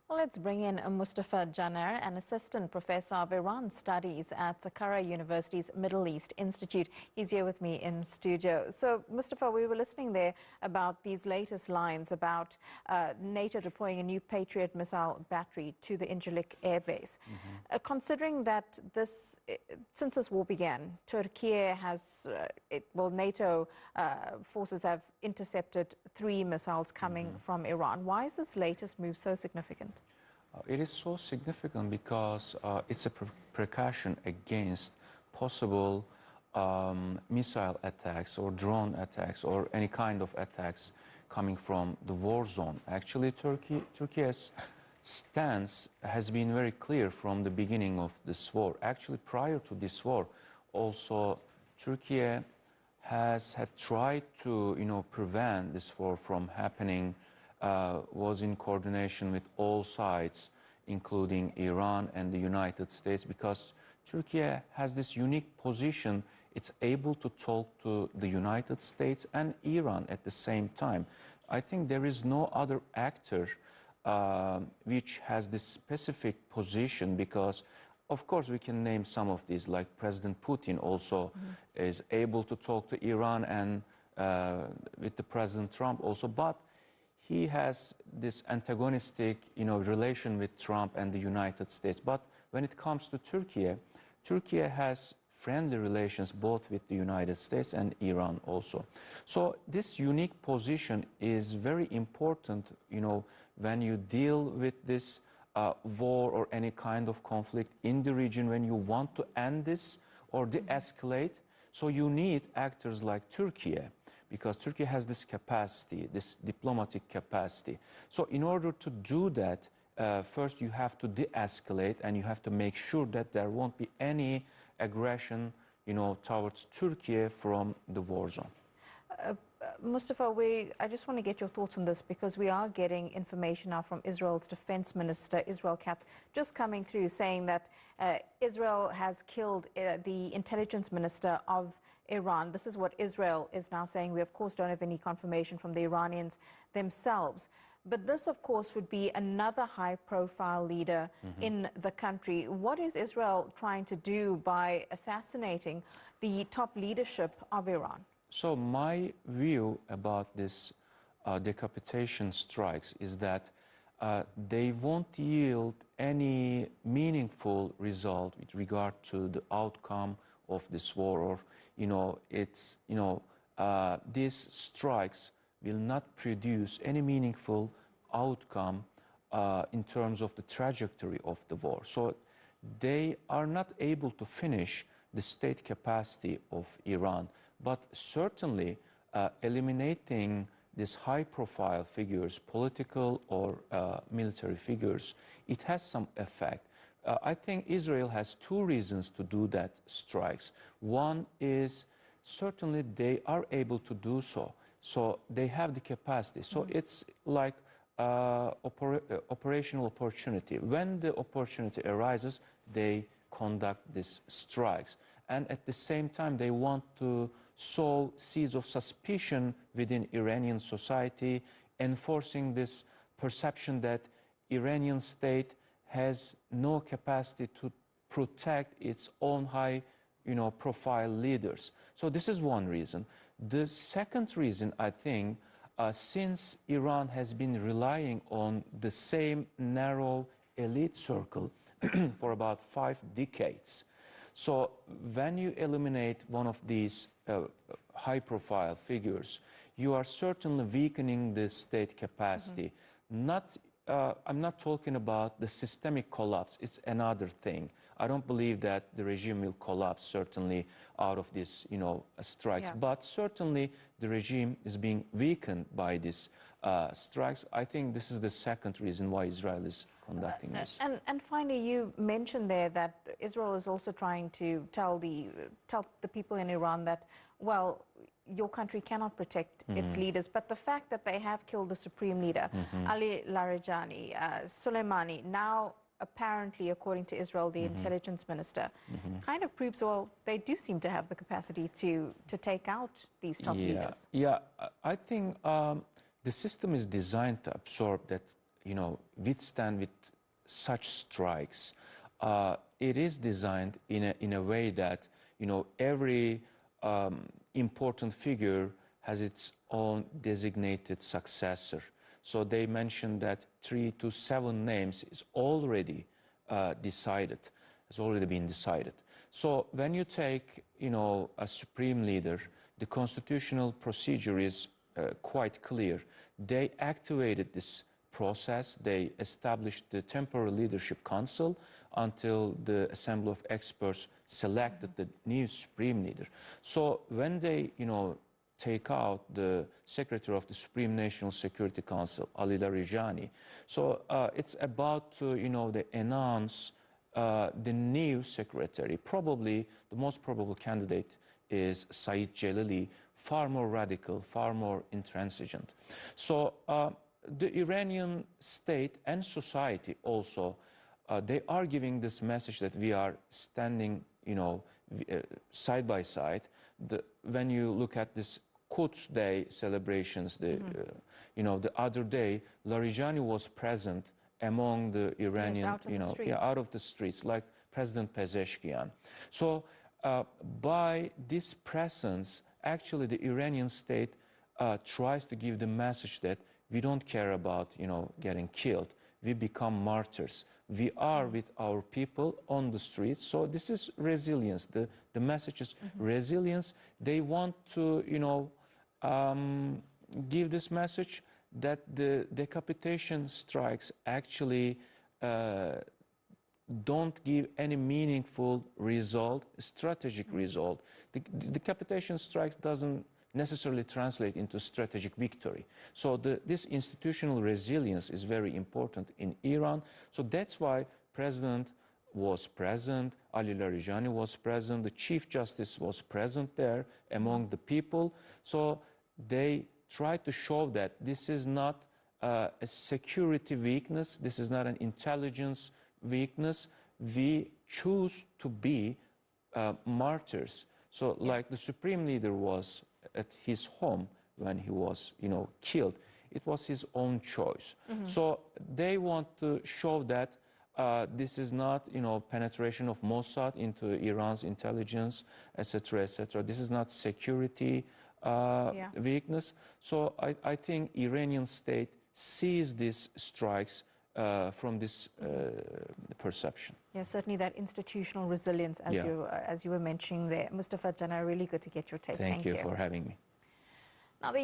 Well, let's bring in Mustafa, an assistant professor of Iran studies at Saqqara University's Middle East Institute. He's here with me in studio. So, Mustafa, we were listening there about these latest lines about NATO deploying a new Patriot missile battery to the Incirlik air base. Considering that since this war began, Türkiye has, NATO forces have intercepted 3 missiles coming from Iran. Why is this latest move so significant? It is so significant because it's a precaution against possible missile attacks or drone attacks or any kind of attacks coming from the war zone. Actually, Turkey's stance has been very clear from the beginning of this war. Actually, prior to this war, also Turkey had tried to, prevent this war from happening. Was in coordination with all sides, including Iran and the United States, because Turkey has this unique position. It's able to talk to the United States and Iran at the same time. I think there is no other actor which has this specific position, because of course we can name some of these, like President Putin also is able to talk to Iran and with the President Trump also, but he has this antagonistic, relation with Trump and the United States. But when it comes to Turkey, Turkey has friendly relations both with the United States and Iran also. So this unique position is very important, when you deal with this war or any kind of conflict in the region, when you want to end this or de-escalate. So you need actors like Turkey, because Turkey has this capacity, this diplomatic capacity. So in order to do that, first you have to de-escalate and you have to make sure that there won't be any aggression, towards Turkey from the war zone. Mustafa, I just want to get your thoughts on this, because we are getting information now from Israel's defense minister, Israel Katz, just coming through saying that Israel has killed the intelligence minister of Iran. This is what Israel is now saying. We, of course, don't have any confirmation from the Iranians themselves. But this, of course, would be another high-profile leader in the country. What is Israel trying to do by assassinating the top leadership of Iran? So my view about this decapitation strikes is that they won't yield any meaningful result with regard to the outcome of this war, or these strikes will not produce any meaningful outcome in terms of the trajectory of the war. So they are not able to finish the state capacity of Iran, but certainly eliminating these high-profile figures, political or military figures, it has some effect. I think Israel has 2 reasons to do that strikes. One is certainly they are able to do so. So they have the capacity. So it's like operational opportunity. When the opportunity arises, they conduct these strikes. And at the same time, they want to sow seeds of suspicion within Iranian society, enforcing this perception that Iranian state has no capacity to protect its own high, profile leaders. So this is one reason. The second reason, I think, since Iran has been relying on the same narrow elite circle for about 5 decades. So when you eliminate one of these high-profile figures, you are certainly weakening the state capacity. I'm not talking about the systemic collapse. It's another thing. I don't believe that the regime will collapse, certainly, out of this, strikes. Yeah. But certainly, the regime is being weakened by these strikes. I think this is the second reason why Israel is conducting this. And finally, you mentioned there that Israel is also trying to tell the people in Iran that, well, your country cannot protect its leaders, but the fact that they have killed the supreme leader, Ali Larijani, Soleimani, now apparently, according to Israel, the intelligence minister, kind of proves, well, they do seem to have the capacity to take out these top leaders. Yeah, I think the system is designed to absorb that withstand with such strikes. It is designed in a way that, every important figure has its own designated successor. So they mentioned that 3 to 7 names is already decided, has already been decided. So when you take, a supreme leader, the constitutional procedure is quite clear. They activated this process. They established the temporary leadership council until the assembly of experts selected the new supreme leader. So when they, take out the secretary of the Supreme National Security Council, Ali Larijani, so it's about to, they announce the new secretary. Probably the most probable candidate is Saeed Jalili, far more radical, far more intransigent. So the Iranian state and society also, they are giving this message that we are standing, side by side. When you look at this Quds Day celebrations, the other day, Larijani was present among the Iranian, out of the streets, like President Pezeshkian. So by this presence, actually the Iranian state tries to give the message that we don't care about, getting killed. We become martyrs. We are with our people on the streets. So this is resilience. The message is resilience. They want to, give this message that the decapitation strikes actually don't give any meaningful result, strategic result. The decapitation strikes doesn't necessarily translate into strategic victory. So this institutional resilience is very important in Iran. So that's why President was present, Ali Larijani was present, the Chief Justice was present there among the people. So they tried to show that this is not a security weakness, this is not an intelligence weakness. We choose to be martyrs. So like the supreme leader was at his home when he was, killed. It was his own choice. So they want to show that this is not, penetration of Mossad into Iran's intelligence, etc., etc. This is not security weakness. So I think Iranian state sees these strikes from this perception. Yeah, certainly that institutional resilience, as you were mentioning there. Mustafa Janar, really good to get your take. Thank you for having me. Now, the